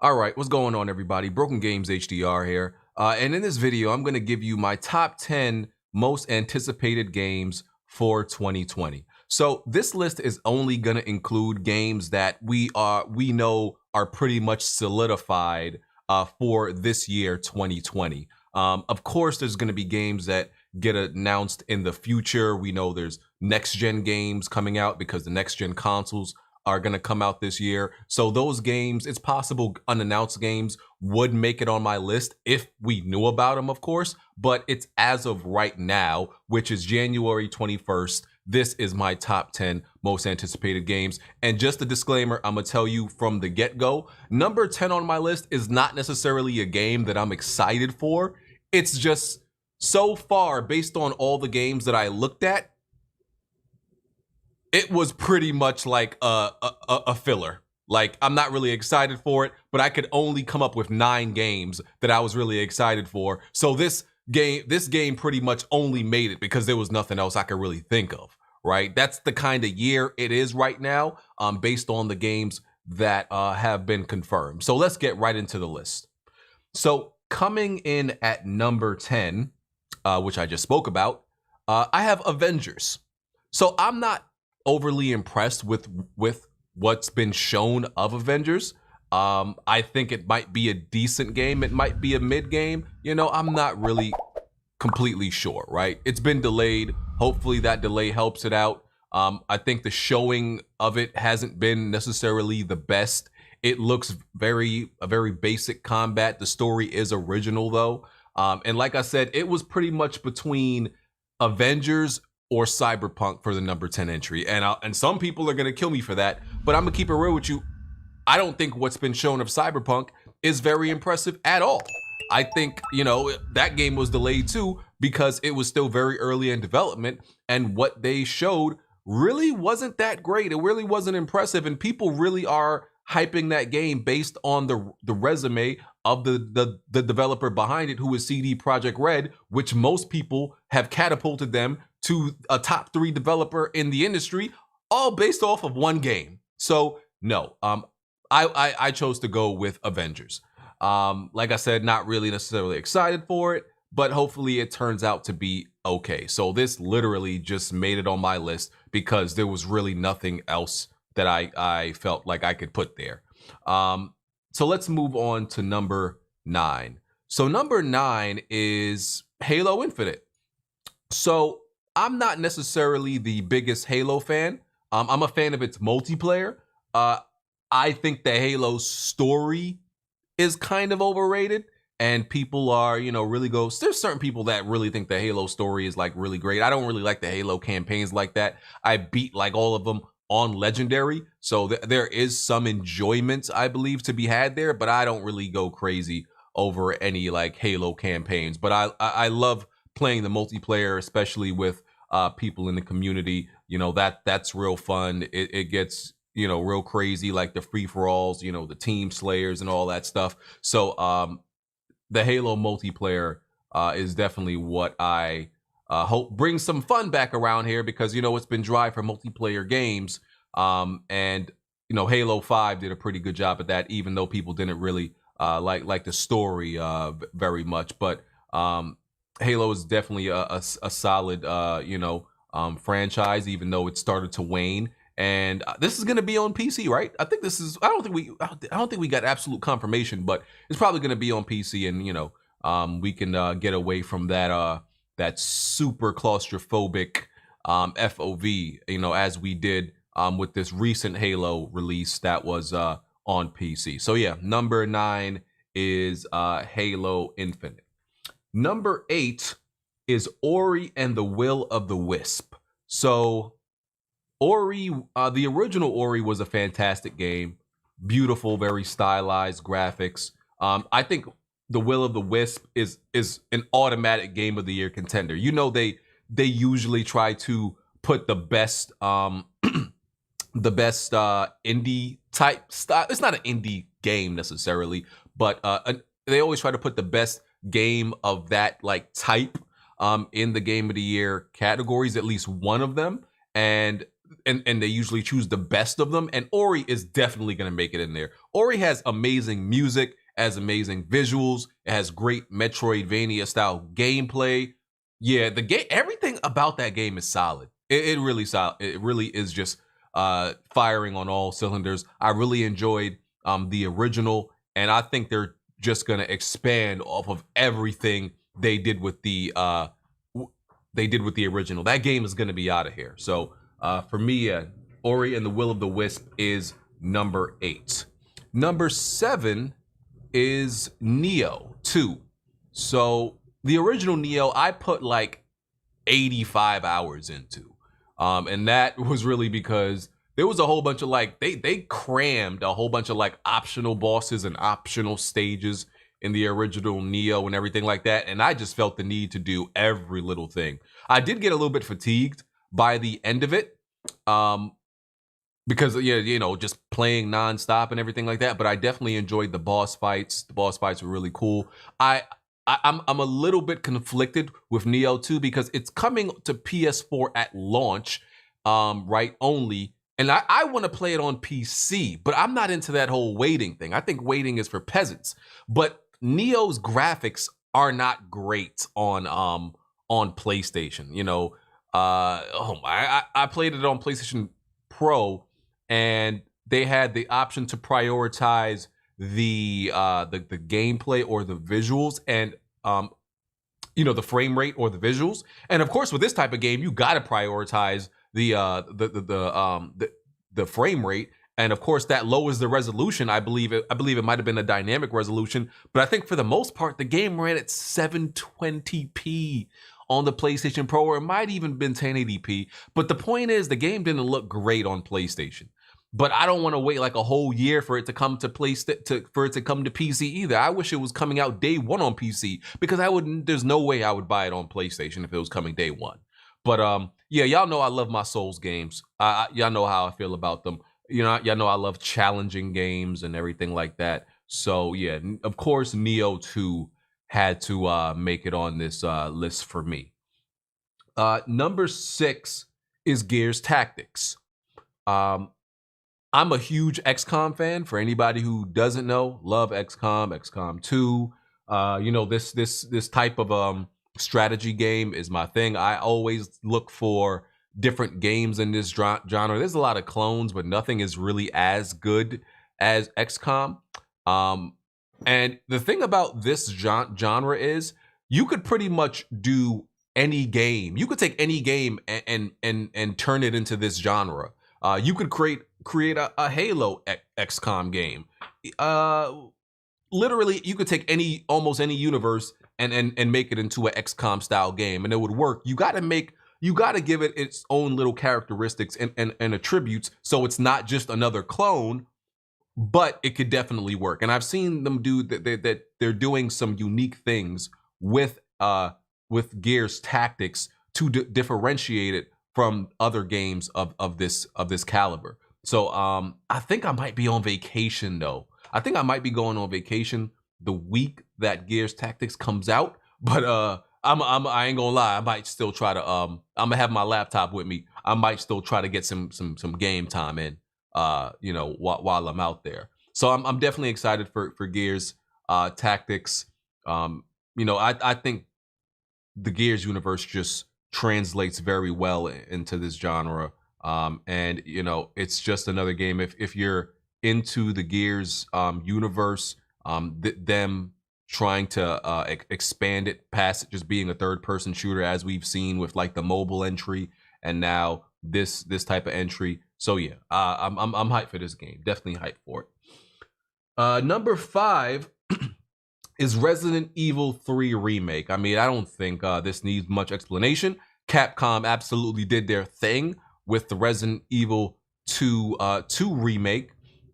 All right, what's going on, everybody? Broken Games HDR here. And in this video, I'm going to give you my top 10 most anticipated games for 2020. So this list is only going to include games that we know are pretty much solidified for this year, 2020. Of course, there's going to be games that get announced in the future. We know there's next gen games coming out because the next gen consoles are going to come out this year. So those games, it's possible unannounced games would make it on my list if we knew about them, of course. But it's as of right now, which is January 21st. This is my top 10 most anticipated games. And just a disclaimer, I'm going to tell you from the get-go, number 10 on my list is not necessarily a game that I'm excited for. It's just so far, based on all the games that I looked at, it was pretty much like a filler. Like, I'm not really excited for it, but I could only come up with 9 games that I was really excited for. So this game pretty much only made it because there was nothing else I could really think of, right? That's the kind of year it is right now, based on the games that have been confirmed. So let's get right into the list. So coming in at number 10, which I just spoke about, I have Avengers. So I'm not overly impressed with what's been shown of Avengers. I think it might be a decent game. It might be a mid game. You know, I'm not really completely sure, right? It's been delayed. Hopefully that delay helps it out. I think the showing of it hasn't been necessarily the best. It looks a very basic combat. The story is original though. And like I said, it was pretty much between Avengers or Cyberpunk for the number 10 entry. And some people are going to kill me for that, but I'm going to keep it real with you. I don't think what's been shown of Cyberpunk is very impressive at all. I think, you know, that game was delayed too because it was still very early in development, and what they showed really wasn't that great. It really wasn't impressive, and people really are hyping that game based on the resume of the developer behind it, who is CD Projekt Red, which most people have catapulted them to a top 3 developer in the industry, all based off of one game. So no, I chose to go with Avengers. Like I said, not really necessarily excited for it, but hopefully it turns out to be okay. So this literally just made it on my list because there was really nothing else that I felt like I could put there. So let's move on to number 9. So number 9 is Halo Infinite. So I'm not necessarily the biggest Halo fan. I'm a fan of its multiplayer. I think the Halo story is kind of overrated, and people are, you know, there's certain people that really think the Halo story is like really great. I don't really like the Halo campaigns like that. I beat like all of them on Legendary, so there is some enjoyment, I believe, to be had there, but I don't really go crazy over any like Halo campaigns. But I love playing the multiplayer, especially with people in the community. You know, that's real fun. It gets, you know, real crazy, like the free-for-alls, you know, the team slayers and all that stuff. So the Halo multiplayer is definitely what I hope brings some fun back around here, because, you know, it's been dry for multiplayer games. And, you know, Halo 5 did a pretty good job at that, even though people didn't really like the story very much. But Halo is definitely a solid, franchise, even though it started to wane. And this is going to be on PC, right? I think this is. I don't think we got absolute confirmation, but it's probably going to be on PC, and you know, we can get away from that super claustrophobic FOV, you know, as we did with this recent Halo release that was on PC. So yeah, number 9 is Halo Infinite. Number 8 is Ori and the Will of the Wisp. So Ori, the original Ori was a fantastic game. Beautiful, very stylized graphics. I think the Will of the Wisp is an automatic Game of the Year contender. You know, they usually try to put the best indie type style. It's not an indie game necessarily, but they always try to put the best game of that like type in the Game of the Year categories, at least one of them. And and they usually choose the best of them. And Ori is definitely going to make it in there. Ori has amazing music, has amazing visuals, it has great Metroidvania style gameplay. Yeah, the game, everything about that game is solid. It really solid. It really is just firing on all cylinders. I really enjoyed the original, and I think they're just gonna expand off of everything they did with the original. That game is gonna be out of here. So for me, Ori and the Will of the Wisp is number 8. Number 7 is Neo 2. So the original Neo, I put like 85 hours into. And that was really because there was a whole bunch of like, they crammed a whole bunch of like optional bosses and optional stages in the original Neo and everything like that. And I just felt the need to do every little thing. I did get a little bit fatigued by the end of it. Because just playing nonstop and everything like that. But I definitely enjoyed the boss fights. The boss fights were really cool. I'm a little bit conflicted with Neo 2 because it's coming to PS4 at launch, right, only. And I want to play it on PC, but I'm not into that whole waiting thing. I think waiting is for peasants. But Neo's graphics are not great on PlayStation. I played it on PlayStation Pro, and they had the option to prioritize the gameplay or the visuals, and the frame rate or the visuals. And of course, with this type of game, you got to prioritize the frame rate. And of course, that lowers the resolution. I believe it might have been a dynamic resolution, but I think for the most part, the game ran at 720p on the PlayStation Pro, or it might even been 1080p. But the point is, the game didn't look great on PlayStation. But I don't want to wait like a whole year for it to come to PC either. I wish it was coming out day one on PC, because there's no way I would buy it on PlayStation if it was coming day one. But yeah, y'all know I love my Souls games. Y'all know how I feel about them. Y'all know I love challenging games and everything like that. So yeah, of course, Neo 2 had to make it on this list for me. Number 6 is Gears Tactics. I'm a huge XCOM fan. For anybody who doesn't know, love XCOM, XCOM 2. This type of strategy game is my thing. I always look for different games in this genre. There's a lot of clones, but nothing is really as good as XCOM. And the thing about this genre is you could pretty much do any game. You could take any game and turn it into this genre. You could create a Halo XCOM game. Literally, you could take almost any universe and make it into an XCOM style game, and it would work. You got to give it its own little characteristics and attributes, so it's not just another clone, but it could definitely work. And I've seen them do that. They're doing some unique things with Gears Tactics to differentiate it from other games of this caliber. So I think I might be on vacation though. I think I might be going on vacation the week that Gears Tactics comes out. But I ain't gonna lie, I might still try to I'm gonna have my laptop with me. I might still try to get some game time in while I'm out there. So I'm definitely excited for Gears Tactics. I think the Gears universe just translates very well into this genre. And it's just another game. If you're into the Gears universe, them trying to expand it past just being a third-person shooter, as we've seen with like the mobile entry, and now this type of entry. So yeah, I'm hyped for this game. Definitely hyped for it. Number 5 is Resident Evil 3 Remake. I mean, I don't think this needs much explanation. Capcom absolutely did their thing with the Resident Evil 2 remake.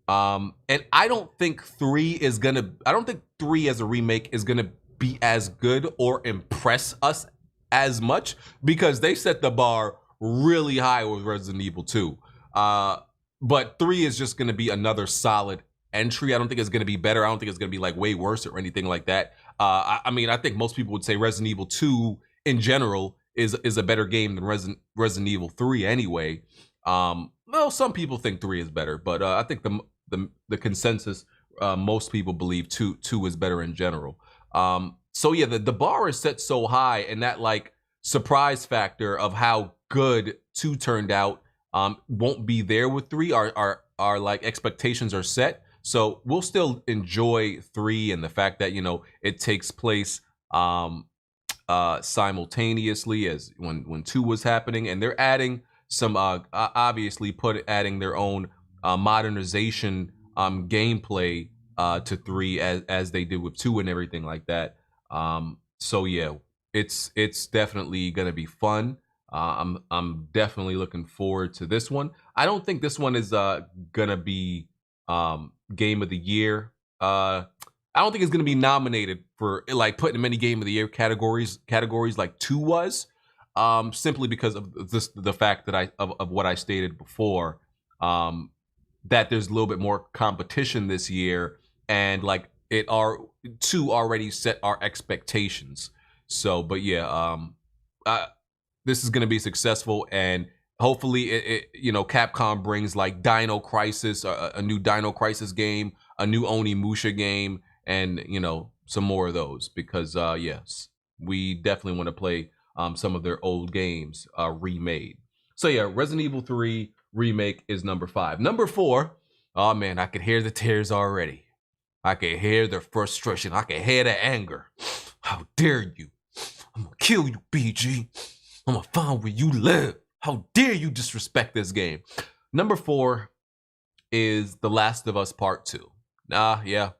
And I don't think 3 as a remake is gonna be as good or impress us as much, because they set the bar really high with Resident Evil 2. But 3 is just gonna be another solid entry. I don't think it's gonna be better. I don't think it's gonna be like way worse or anything like that. I mean, I think most people would say Resident Evil 2 in general is a better game than Resident Evil 3 anyway. Well, some people think 3 is better, but I think the consensus, most people believe two is better in general. So yeah, the bar is set so high, and that like surprise factor of how good 2 turned out won't be there with 3. Our like expectations are set, so we'll still enjoy 3 and the fact that it takes place simultaneously as when 2 was happening, and they're adding some obviously adding their own modernization gameplay to 3 as they did with 2 and everything like that. So yeah, it's definitely gonna be fun. I'm definitely looking forward to this one. I don't think this one is gonna be game of the year. I don't think it's gonna be nominated for like putting many game of the year categories like 2 was. Simply because of the fact that of what I stated before, that there's a little bit more competition this year, and like 2 already set our expectations. So, but yeah, this is gonna be successful, and hopefully, Capcom brings like Dino Crisis, a new Dino Crisis game, a new Onimusha game, and some more of those, because yes, we definitely want to play some of their old games remade. So yeah, Resident Evil 3 Remake is number 5. Number 4, oh man, I could hear the tears already. I could hear the frustration. I could hear the anger. How dare you? I'm gonna kill you, BG. I'm gonna find where you live. How dare you disrespect this game? Number 4 is The Last of Us Part 2. Yeah.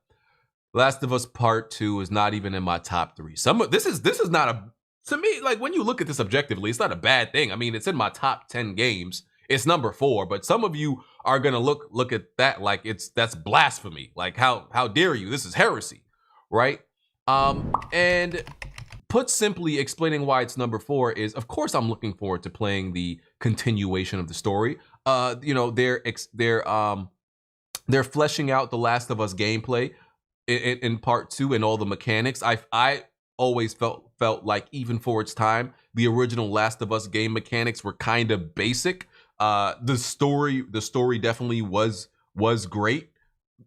Last of Us Part 2 is not even in my top 3. This is not a, to me, like when you look at this objectively, it's not a bad thing. I mean, it's in my top 10 games. It's number 4, but some of you are gonna look at that like that's blasphemy. Like how dare you? This is heresy, right? And put simply, explaining why it's number 4 is, of course, I'm looking forward to playing the continuation of the story. They're fleshing out the Last of Us gameplay in part 2 and all the mechanics. I always felt like, even for its time, the original Last of Us game mechanics were kind of basic. The story definitely was great,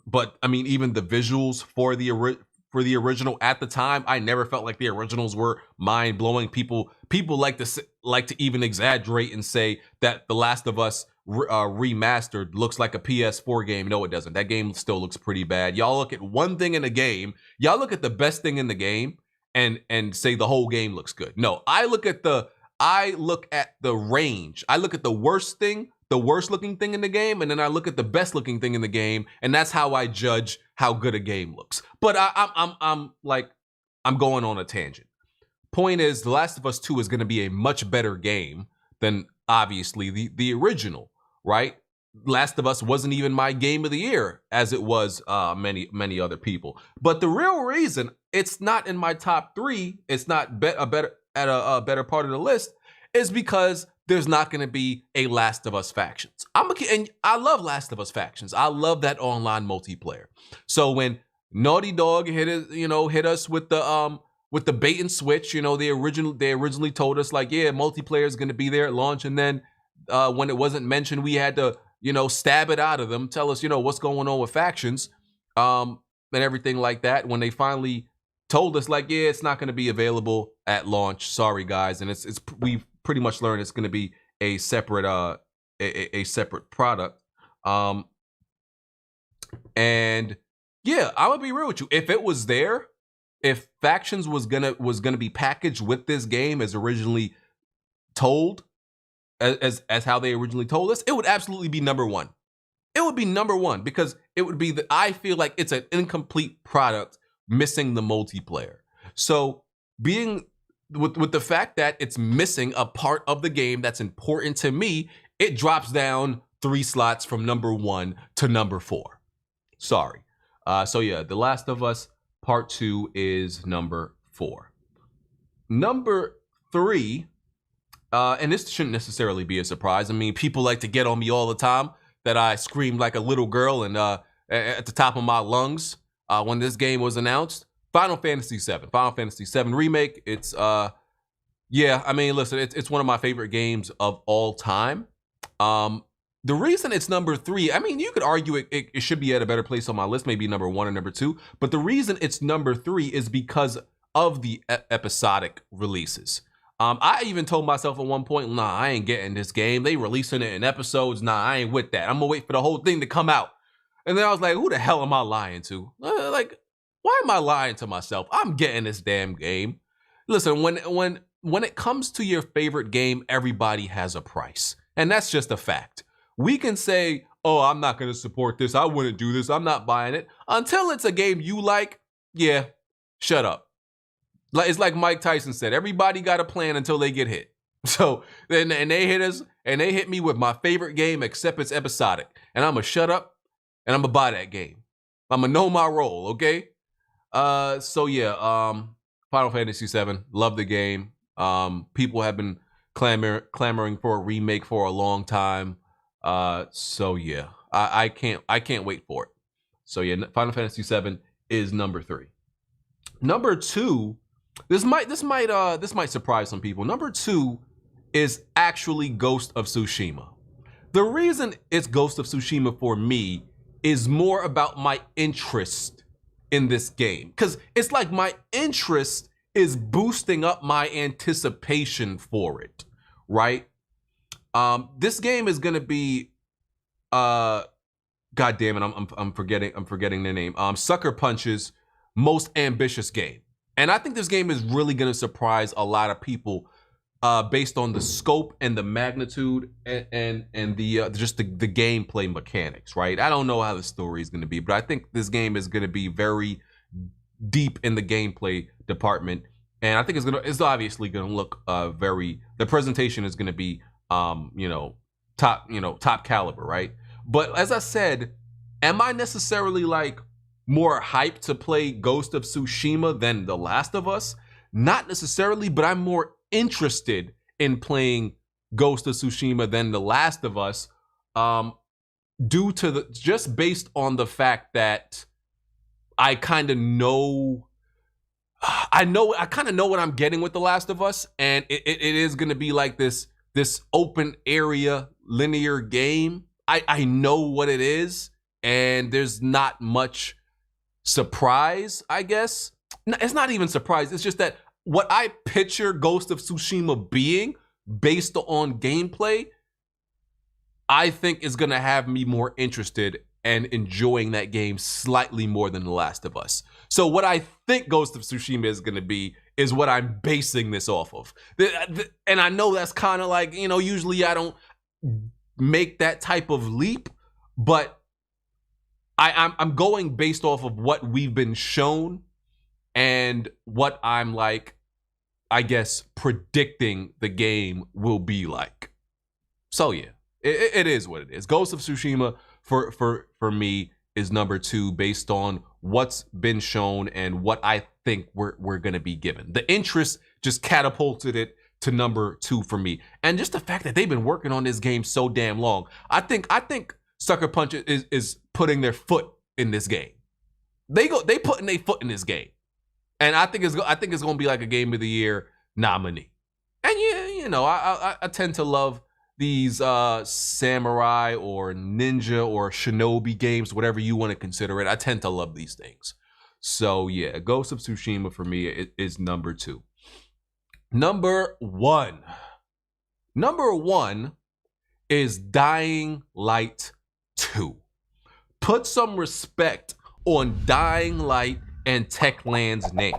but I mean, even the visuals for the original at the time, I never felt like the originals were mind blowing. People like to even exaggerate and say that the Last of Us remastered looks like a PS4 game. No, it doesn't. That game still looks pretty bad. Y'all look at one thing in the game. Y'all look at the best thing in the game and say the whole game looks good. No, I look at the range. I look at the worst looking thing in the game, and then I look at the best looking thing in the game, and that's how I judge how good a game looks. But I'm going on a tangent. Point is, The Last of Us 2 is going to be a much better game than obviously the original, right? Last of Us wasn't even my game of the year, as it was many other people. But the real reason it's not in my top 3, it's not a better part of the list, is because there's not going to be a Last of Us Factions. And I love Last of Us Factions. I love that online multiplayer. So when Naughty Dog hit us with the bait and switch, they originally told us like, yeah, multiplayer is going to be there at launch, and then when it wasn't mentioned, we had to stab it out of them, tell us what's going on with factions, and everything like that. When they finally told us like, yeah, it's not going to be available at launch, sorry guys, and we've pretty much learned it's going to be a separate a separate product. And yeah, I'm gonna be real with you. If it was there, if Factions was gonna be packaged with this game as originally told, as how they originally told us, it would absolutely be number 1. It would be number 1 because it would be I feel like it's an incomplete product missing the multiplayer. So being with the fact that it's missing a part of the game that's important to me, it drops down 3 slots from number 1 to number 4. Sorry. So yeah, The Last of Us Part 2 is number 4. Number 3, and this shouldn't necessarily be a surprise. I mean, people like to get on me all the time that I screamed like a little girl and at the top of my lungs when this game was announced. Final Fantasy VII Remake. It's yeah, I mean, listen, it's one of my favorite games of all time. the reason it's number 3, I mean, you could argue it should be at a better place on my list, maybe number 1 or number 2. But the reason it's number 3 is because of the episodic releases. I even told myself at one point, nah, I ain't getting this game. They releasing it in episodes. Nah, I ain't with that. I'm gonna wait for the whole thing to come out. And then I was like, who the hell am I lying to? Like, why am I lying to myself? I'm getting this damn game. Listen, when it comes to your favorite game, everybody has a price. And that's just a fact. We can say, oh, I'm not going to support this. I wouldn't do this. I'm not buying it. Until it's a game you like, yeah, shut up. It's like Mike Tyson said, everybody got a plan until they get hit. So, and they hit us, and they hit me with my favorite game, except it's episodic. And I'm going to shut up, and I'm going to buy that game. I'm going to know my role, okay? So yeah, Final Fantasy VII, love the game. People have been clamoring for a remake for a long time. So yeah, I can't wait for it. So yeah, Final Fantasy VII is number 3. Number 2, this might surprise some people. Number 2 is actually Ghost of Tsushima. The reason it's Ghost of Tsushima for me is more about my interest in this game, because it's like my interest is boosting up my anticipation for it, right? This game is gonna be, God damn it, I'm forgetting their name. Sucker Punch's most ambitious game, and I think this game is really gonna surprise a lot of people, based on the scope and the magnitude and the just the gameplay mechanics, right? I don't know how the story is gonna be, but I think this game is gonna be very deep in the gameplay department, and I think it's obviously gonna look the presentation is gonna be top caliber, right? But as I said, am I necessarily like more hyped to play Ghost of Tsushima than The Last of Us? Not necessarily, but I'm more interested in playing Ghost of Tsushima than The Last of Us, due to just based on the fact that I kind of know what I'm getting with The Last of Us, and it is going to be like this open area linear game. I know what it is, and there's not much surprise, I guess. It's not even surprise. It's just that what I picture Ghost of Tsushima being based on gameplay, I think is going to have me more interested and enjoying that game slightly more than The Last of Us. So what I think Ghost of Tsushima is going to be is what I'm basing this off of. And I know that's kind of like, usually I don't make that type of leap, but I'm going based off of what we've been shown and what I'm like, I guess, predicting the game will be like. So yeah, it is what it is. Ghost of Tsushima for me is number 2 based on what's been shown and what I think we're gonna be given. The interest just catapulted it to number 2 for me, and just the fact that they've been working on this game so damn long. I think Sucker Punch is putting their foot in this game. They putting their foot in this game, and I think it's gonna be like a Game of the Year nominee. And yeah, I tend to love these samurai or ninja or shinobi games, whatever you want to consider it. I tend to love these things. So yeah, Ghost of Tsushima for me is number 2. Number 1 is Dying Light 2. Put some respect on Dying Light and Techland's name,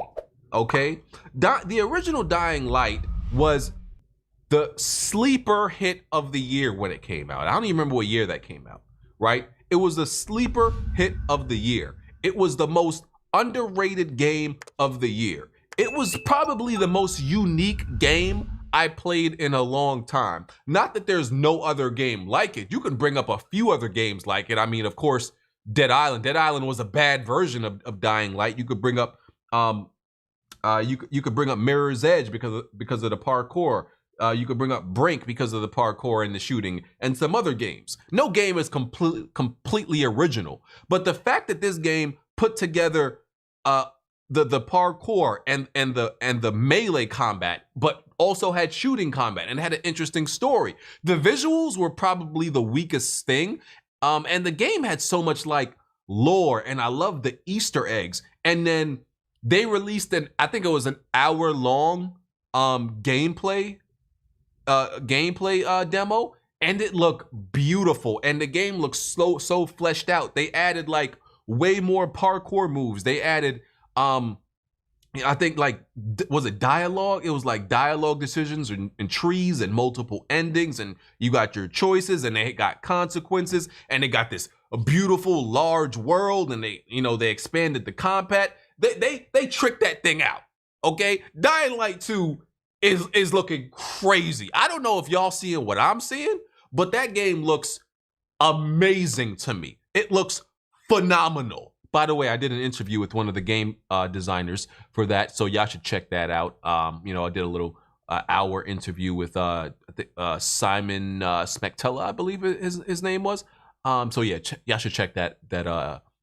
okay? The original Dying Light was the sleeper hit of the year when it came out. I don't even remember what year that came out, right? It was the sleeper hit of the year. It was the most underrated game of the year. It was probably the most unique game I played in a long time. Not that there's no other game like it. You can bring up a few other games like it. I mean, of course, Dead Island. Dead Island was a bad version of Dying Light. You could bring up you could bring up Mirror's Edge because of the parkour. You could bring up Brink because of the parkour and the shooting, and some other games. No game is completely original, but the fact that this game put together the parkour and the melee combat, but also had shooting combat and had an interesting story. The visuals were probably the weakest thing. And the game had so much like lore, and I love the Easter eggs. And then they released I think it was an hour-long gameplay demo, and it looked beautiful. And the game looks so fleshed out. They added like way more parkour moves. They added I think like, was it dialogue? It was like dialogue decisions and trees and multiple endings, and you got your choices and they got consequences, and they got this beautiful large world, and they expanded the combat. They tricked that thing out. Okay, Dying Light 2 is looking crazy. I don't know if y'all seeing what I'm seeing, but that game looks amazing to me. It looks phenomenal. By the way, I did an interview with one of the game designers for that, so y'all should check that out. I did a little hour interview with Simon Smektella, I believe his name was. So yeah, y'all should check that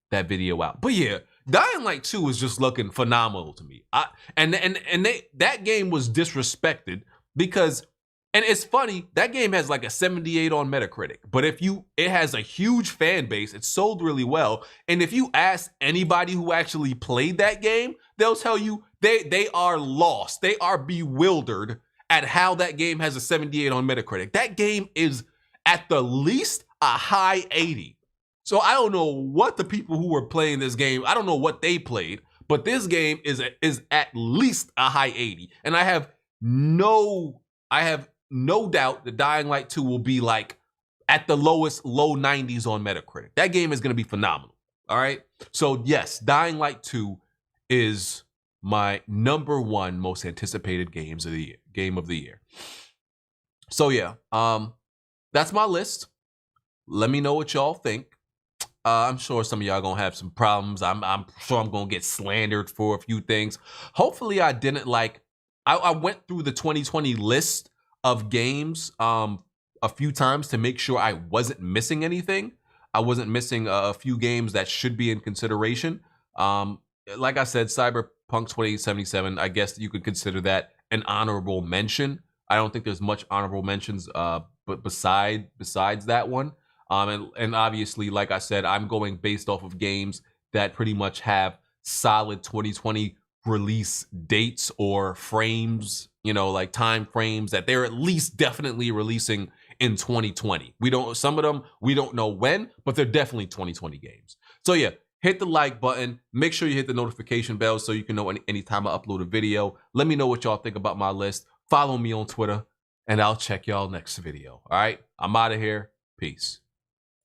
video out. But yeah, Dying Light 2 is just looking phenomenal to me. That game was disrespected because. And it's funny, that game has like a 78 on Metacritic, but it has a huge fan base. It sold really well. And if you ask anybody who actually played that game, they'll tell you they are lost. They are bewildered at how that game has a 78 on Metacritic. That game is at the least a high 80. So I don't know what the people who were playing this game, I don't know what they played, but this game is at least a high 80. And I have no doubt that Dying Light 2 will be like at the low 90s on Metacritic. That game is going to be phenomenal. All right. So yes, Dying Light 2 is my #1 most anticipated game of the year. So yeah, that's my list. Let me know what y'all think. I'm sure some of y'all gonna have some problems. I'm sure I'm gonna get slandered for a few things. Hopefully I didn't I went through the 2020 list of games a few times to make sure I wasn't missing anything. I wasn't missing a few games that should be in consideration. Like I said, Cyberpunk 2077, I guess you could consider that an honorable mention. I don't think there's much honorable mentions but besides that one. And obviously, like I said, I'm going based off of games that pretty much have solid 2020 release dates or frames, like time frames that they're at least definitely releasing in 2020. Some of them, we don't know when, but they're definitely 2020 games. So yeah, hit the like button. Make sure you hit the notification bell so you can know anytime I upload a video. Let me know what y'all think about my list. Follow me on Twitter, and I'll check y'all next video. All right, I'm out of here. Peace.